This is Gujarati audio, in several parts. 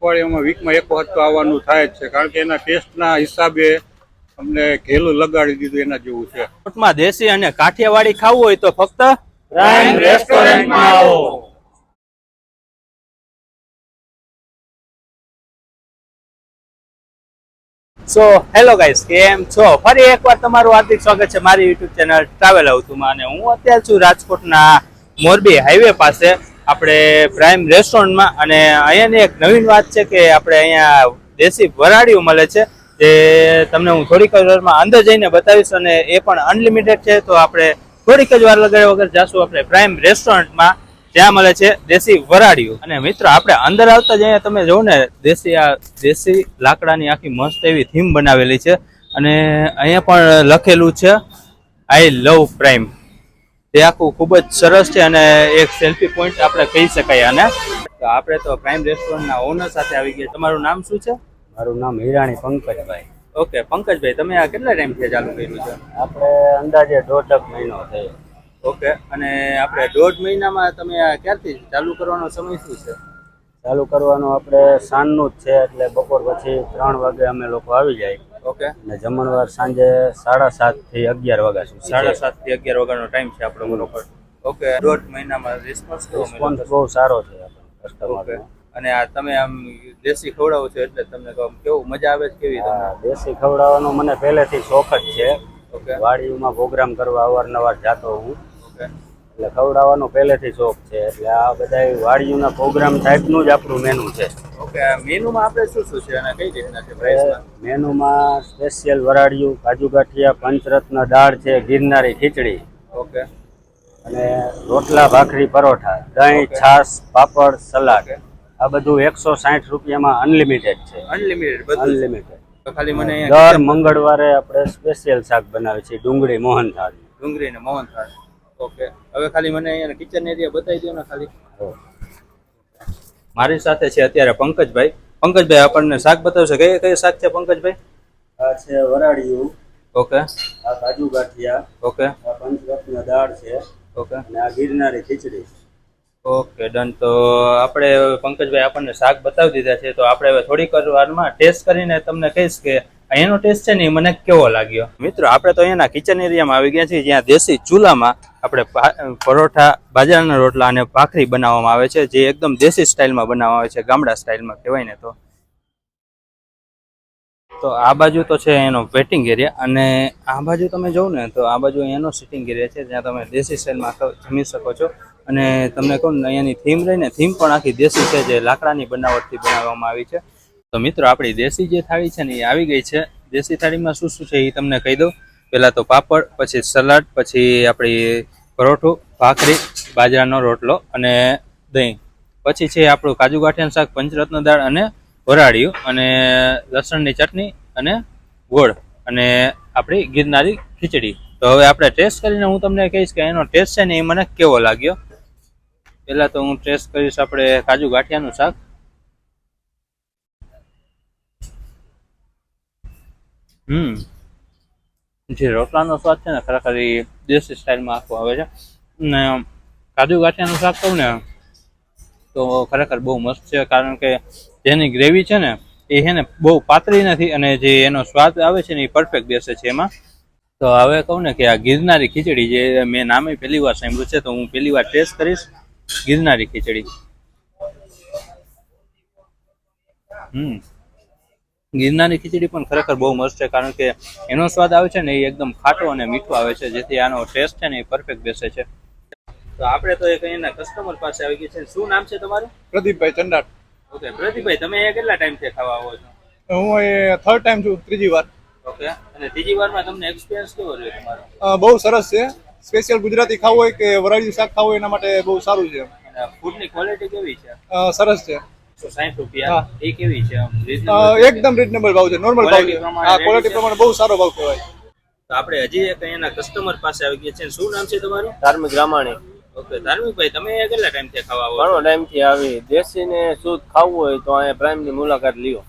અઠવાડિયામાં વીકમાં એક વખત તો આવવાનું થાય જ છે, કારણ કે એના ટેસ્ટના હિસાબે અમને ઘેલું લગાડી દીધું એના જેવું છે. કોટમાં દેશી અને કાઠિયાવાડી ખાવું હોય તો ફક્ત પ્રાઇમ રેસ્ટોરન્ટમાં આવો. સો હેલો ગાઈસ, કેમ છો? ફરી એકવાર તમારું હાર્દિક સ્વાગત છે મારી યુટ્યુબ ચેનલ ટ્રાવેલ આવતુંમાં. અને હું અત્યારે છું રાજકોટના મોરબી હાઈવે પાસે આપણે પ્રાઇમ રેસ્ટોરન્ટમાં. અને અહીંયાની એક નવીન વાત છે કે આપણે અહીંયા દેશી વરાળીઓ મળે છે, જે તમને હું થોડીક વારમાં અંદર જઈને બતાવીશ. અને એ પણ અનલિમિટેડ છે. તો આપણે થોડીક જ વાર લગાડ્યા વગર જાશું આપણે પ્રાઇમ રેસ્ટોરન્ટમાં, ત્યાં મળે છે દેશી વરાળીઓ. અને મિત્રો આપણે અંદર આવતા જ અહીંયા તમે જોવો ને દેશી લાકડાની આખી મસ્ત એવી થીમ બનાવેલી છે. અને અહીંયા પણ લખેલું છે આઈ લવ પ્રાઇમ. તે આખું ખૂબ જ સરસ છે અને એક સેલ્ફી પોઈન્ટ આપણે કહી શકાય. અને તો આપણે તો પ્રાઇમ રેસ્ટોરન્ટના ઓનર સાથે આવી ગયા. તમારું નામ શું છે? મારું નામ હિરાણી પંકજભાઈ. ઓકે પંકજભાઈ, તમે આ કેટલા ટાઈમથી ચાલુ કર્યું છે? આપણે અંદાજે 1.5 મહિનો થયો. ઓકે, અને આપણે 1.5 મહિનામાં તમે આ ક્યારથી ચાલુ કરવાનો સમય શું છે? ચાલુ કરવાનું આપણે સાંજનું જ છે, એટલે બપોર પછી 3 વાગે અમે લોકો આવી જાય. ઓકે, અને જમણવાર સાંજે 7:30 થી 11 વાગ્યા સુધી. 7:30 થી 11 વાગ્યાનો ટાઈમ છે આપણો, બરોબર. ઓકે, 1.5 મહિનામાં રિસ્પોન્સ બહુ સારો છે કસ્ટમર. ઓકે, અને આ તમે આમ દેશી ખવડાવો છો એટલે તમને કેવું મજા આવે છે? કેવી તમને? દેશી ખવડાવવાનો મને પહેલેથી શોખ જ છે. ઓકે, વાડીઓમાં પ્રોગ્રામ કરવા અવારનવાર જાતો હું, ઓકે, એટલે ખવડાવવાનો પહેલેથી શોખ છે. એટલે આ બધા વાડીઓના પ્રોગ્રામ ટાઈપનું જ આપણું મેનુ છે. ઓકે, મેનુમાં આપણે શું શું છે અને કઈ રીતના છે પ્રાઇસમાં? મેનુમાં સ્પેશિયલ વરાળિયું, કાજુ ગાંઠિયા, પંચરત્ન દાળ છે, ગિરનારી ખીચડી, ઓકે, અને રોટલા, ભાખરી, પરોઠા, દહીં, છાશ, પાપડ, સલાડ. આ બધું 160 રૂપિયામાં અનલિમિટેડ છે. અનલિમિટેડ બધું? અનલિમિટેડ. તો ખાલી મને દર મંગળવારે આપણે સ્પેશિયલ શાક બનાવીએ છીએ, ડુંગળી મોહનથાળ. ડુંગળી ને મોહનથાળ. ઓકે, હવે ખાલી મને અહીંયા કિચન એરિયા બતાવી દો ને ખાલી. મારી સાથે છે અત્યારે પંકજભાઈ. પંકજભાઈ આપણને શાક બતાવશે. કઈ શાક છે પંકજભાઈ? આ છે વરાળિયું. ઓકે, આ કાજુ ગાંઠિયા. ઓકે, આ પંચરત્ન દાળ છે. ઓકે, અને આ ગિરનારી ખીચડી. Okay, done. તો આપણે પંકજભાઈ આપણને શાક બતાવી દીધા છે. તો આપણે હવે થોડીક વારમાં ટેસ્ટ કરીને તમને કહીશ કે અહીંયાનો ટેસ્ટ છે ને એ મને કેવો લાગ્યો. મિત્રો આપણે તો અહીંયાના કિચન એરિયામાં આવી ગયા છીએ, જ્યાં દેશી ચૂલામાં આપણે પરોઠા, બાજરાના રોટલા અને ભાખરી બનાવવામાં આવે છે, જે એકદમ દેશી સ્ટાઇલમાં બનાવવામાં આવે છે, ગામડા સ્ટાઇલમાં કહેવાય ને. તો આ બાજુ તો છે એનો વેટિંગ એરિયા, અને આ બાજુ તમે જોવો ને તો આ બાજુ અહીંયાનો સિટિંગ એરિયા છે, જ્યાં તમે દેશી સ્ટાઇલમાં જમી શકો છો. અને તમને કહું ને અહીંયાની થીમ રહીને, થીમ પણ આખી દેશી છે, જે લાકડાની બનાવટથી બનાવવામાં આવી છે. તો મિત્રો આપણી દેશી જે થાળી છે ને એ આવી ગઈ છે. દેશી થાળીમાં શું શું છે એ તમને કહી દઉં. પહેલાં તો પાપડ, પછી સલાડ, પછી આપણી પરોઠું, ભાખરી, બાજરાનો રોટલો અને દહીં. પછી છે આપણું કાજુ ગાંઠિયાનું શાક, પંચરત્ન દાળ અને વરાળિયું, અને લસણની ચટણી અને ગોળ, અને આપણી ગિરનારી ખીચડી. તો હવે આપણે ટેસ્ટ કરીને હું તમને કહીશ કે એનો ટેસ્ટ છે ને એ મને કેવો લાગ્યો. પહેલાં તો હું ટેસ્ટ કરીશ આપણે કાજુ ગાંઠિયાનું શાક. જે રોટલાનો સ્વાદ છે ને ખરેખર એ દેશી સ્ટાઇલમાં આખું આવે છે. ને કાજુ ગાંઠિયાનું શાક કહું ને તો ખરેખર બહુ મસ્ત છે, કારણ કે જેની ગ્રેવી છે ને એ છે ને બહુ પાતળી નથી, અને જે એનો સ્વાદ આવે છે ને એ પરફેક્ટ બેસે છે એમાં. તો હવે કહું ને કે આ ગિરનારી ખીચડી, જે મેં નામે પહેલી વાર સાંભળ્યું છે, તો હું પહેલી વાર ટેસ્ટ કરીશ ગિરનારી ખીચડી. ગિરનારી ખીચડી પણ ખરેખર બહુ મસ્ત છે, કારણ કે એનો સ્વાદ આવે છે ને એ એકદમ ખાટો અને મીઠો આવે છે, જેથી આનો ટેસ્ટ છે ને એ પરફેક્ટ બેસે છે. તો આપણે તો એક અહીંયાના કસ્ટમર પાસે આવી ગયા છે. શું નામ છે તમારું? પ્રદીપભાઈ ચંડાટ. ઓકે પ્રદીપભાઈ, તમે અહીંયા કેટલા ટાઈમથી ખાવા આવો છો? હું એ થર્ડ ટાઈમ છું, ત્રીજી વાર. ઓકે, અને ત્રીજી વારમાં તમને એક્સપિરિયન્સ કેવો રહ્યો તમારો? બહુ સરસ છે. સ્પેશિયલ ગુજરાતી ખાવું હોય કે વરાળિયું શાક ખાવું હોય એના માટે બહુ સારું છે. અને ફૂડની ક્વોલિટી કેવી છે? સરસ છે. 160 રૂપિયા એ કેવી છે? એકદમ રીઝનેબલ ભાવ છે, નોર્મલ ભાવ છે. હા, ક્વોલિટી પ્રમાણે બહુ સારો ભાવ કહેવાય. તો આપણે હજી એક અહીંયાના કસ્ટમર પાસે આવી ગયા છે. શું નામ છે તમારું? ધાર્મિક રામાણી. ઓકે ધાર્મિકભાઈ, તમે કેટલા ટાઈમથી ખાવા આવો? ઘણો ટાઈમથી આવી. દેશી ને શુદ્ધ ખાવું હોય તો અહીંયા પ્રાઇમની મુલાકાત લ્યો.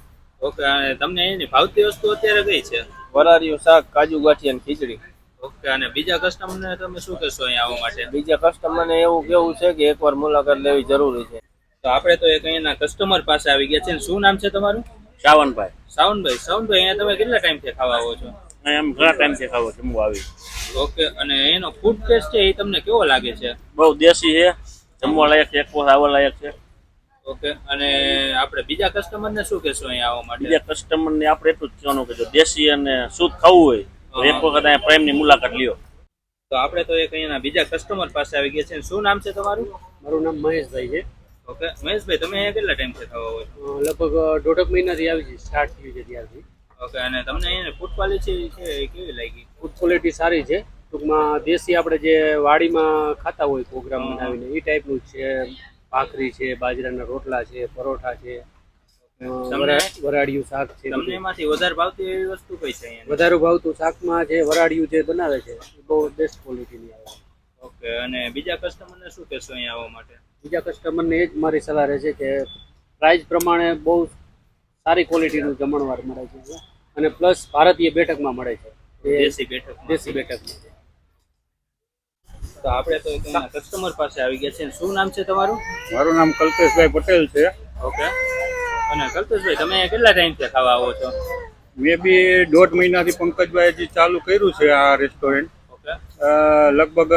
ઓકે, અને તમને એની ભાવતી વસ્તુ અત્યારે કઈ છે? વરાળિયું શાક, કાજુ ગાંઠિયા અને ખીચડી. ઓકે, અને બીજા કસ્ટમરને તમે શું કહેશો અહીંયા આવવા માટે? બીજા કસ્ટમરને એવું કેવું છે કે એકવાર મુલાકાત લેવી જરૂરી છે. તો આપણે તો એક અહીંયાના કસ્ટમર પાસે આવી ગયા છે. શું નામ છે તમારું? શ્રાવણભાઈ. સાવનભાઈ અહીંયા તમે કેટલા ટાઈમથી ખાવા આવો છો? એમ ઘણા ટાઈમથી ખાવો જમવા આવી. ઓકે, અને એનો ફૂડ ટેસ્ટ છે એ તમને કેવો લાગે છે? બહુ દેશી છે, જમવા લાયક છે, એક વખત આવવા લાયક છે. ઓકે, અને આપણે બીજા કસ્ટમરને શું કહેશો અહીંયા આવવા માટે? બીજા કસ્ટમરને આપણે એટલું જ કહેવાનું કે જો દેશી અને શુદ્ધ ખાવું હોય તો એક વખત અહીંયા પ્રાઇમની મુલાકાત લ્યો. તો આપણે તો એક અહીંયાના બીજા કસ્ટમર પાસે આવી ગયા છે. શું નામ છે તમારું? મારું નામ મહેશભાઈ છે. ઓકે મહેશભાઈ, તમે અહીંયા કેટલા ટાઈમથી ખાવા હોય? લગભગ 1.5 મહિનાથી આવી છે, સ્ટાર્ટ થયું છે ત્યારથી. ઓકે, અને તમને અહીંયા ફૂડ ક્વોલિટી છે એ કેવી લાગી? ફૂડ ક્વોલિટી સારી છે. ટૂંકમાં દેશી આપણે જે વાડીમાં ખાતા હોય પ્રોગ્રામ બનાવીને એ ટાઈપનું જ છે. ભાખરી છે, બાજરાના રોટલા છે, પરોઠા છે, વરાળિયું શાક છે. તમને એમાંથી વધારે ભાવતી એવી વસ્તુ કઈ છે અહીંયા? વધારે ભાવતું શાકમાં જે વરાળિયું જે બનાવે છે એ બહુ બેસ્ટ ક્વોલિટીની આવે. ઓકે, અને બીજા કસ્ટમરને શું કહેશો અહીંયા આવવા માટે? બીજા કસ્ટમરને એ જ મારી સલાહ રહે છે કે પ્રાઇસ પ્રમાણે બહુ સારી ક્વોલિટીનું જમણવાર મળે છે અને પ્લસ ભારતીય બેઠકમાં મળે છે. દેશી બેઠકમાં. તો આપણે તો કસ્ટમર પાસે આવી ગયા છે. શું નામ છે તમારું? મારું નામ કલ્પેશભાઈ પટેલ છે. ઓકે, અને કલ્પેશભાઈ તમે અહીંયા કેટલા ટાઈમથી ખાવા આવો છો? મેં બી 1.5 મહિનાથી પંકજભાઈજી ચાલુ કર્યું છે આ રેસ્ટોરન્ટ. ઓકે, લગભગ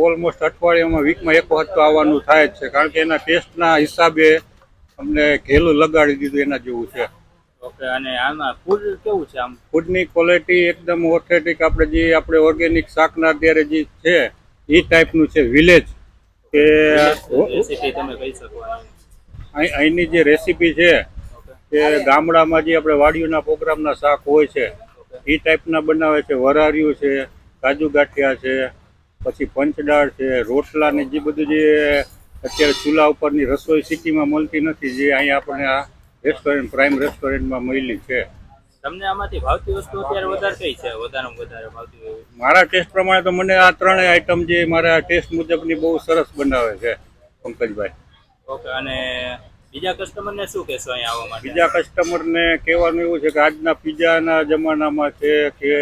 ઓલમોસ્ટ અઠવાડિયામાં વીકમાં એક વખત તો આવવાનું થાય જ છે, કારણ કે એના ટેસ્ટના હિસાબે અમને ઘેલું લગાડી દીધું એના જેવું છે. ઓકે, અને આમાં ફૂડ કેવું છે? આમ ફૂડની ક્વોલિટી એકદમ ઓથેન્ટિક, આપણે ઓર્ગેનિક શાકના અત્યારે જે છે એ ટાઈપનું છે. વિલેજ કે રેસીપી તમે કહી શકો? અહીંની જે રેસીપી છે કે ગામડામાં જે આપણે વાડીઓના પ્રોગ્રામના શાક હોય છે એ ટાઈપના બનાવે છે. વરાળિયું છે, કાજુ ગાંઠિયા છે, પછી પંચદાળ છે, રોટલા ને જે બધું જે અત્યારે ચૂલા ઉપરની રસોઈ સિટીમાં મળતી નથી, જે અહીંયા આપણને આ રેસ્ટોરન્ટ પ્રાઇમ રેસ્ટોરન્ટમાં મળી છે. તમને આમાંથી ભાવતી વસ્તુ અત્યારે વધારે કઈ છે? વધારેમાં વધારે ભાવતી હોય? મારા ટેસ્ટ પ્રમાણે તો મને આ ત્રણેય આઈટમ જે મારા ટેસ્ટ મુજબની બહુ સરસ બનાવે છે પંકજભાઈ. ઓકે, અને બીજા કસ્ટમરને શું કહેશો અહીંયા આવવા માટે? બીજા કસ્ટમરને કહેવાનું એવું છે કે આજના પીઝાના જમાનામાં છે કે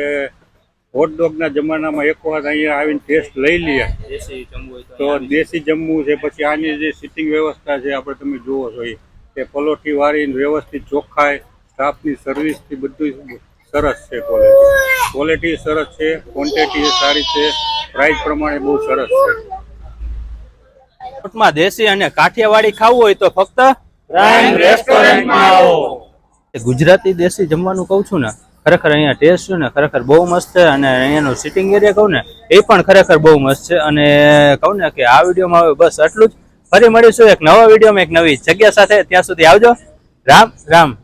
હોટડોગના જમાનામાં એક વખત અહીંયા આવીને ટેસ્ટ લઈ લઈએ દેશી જમવું હોય તો દેશી જમવું છે. પછી આની જે સિટિંગ વ્યવસ્થા છે આપણે તમે જુઓ છો એ પલોઠી વાળી વ્યવસ્થિત ચોખ્ખાઈ, સ્ટાફની સર્વિસથી બધું સરસ છે. ક્વોલિટી સરસ છે, ક્વોન્ટિટી સારી છે, પ્રાઇસ પ્રમાણે બહુ સરસ છે. દેશી અને કાઠિયાવાડી ખાવું હોય તો ફક્ત પ્રાઇમ રેસ્ટોરન્ટમાં આવો. ગુજરાતી દેશી જમવાનું કહું છું ને, ખરેખર અહીંયા ટેસ્ટ છે ને ખરેખર બહુ મસ્ત છે. અને અહીંયાનું સિટિંગ એરિયા કહું ને એ પણ ખરેખર બહુ મસ્ત છે. અને કહું ને કે આ વિડીયોમાં હવે બસ આટલું જ. ફરી મળીશું એક નવા વિડીયોમાં એક નવી જગ્યા સાથે. ત્યાં સુધી આવજો. રામ રામ.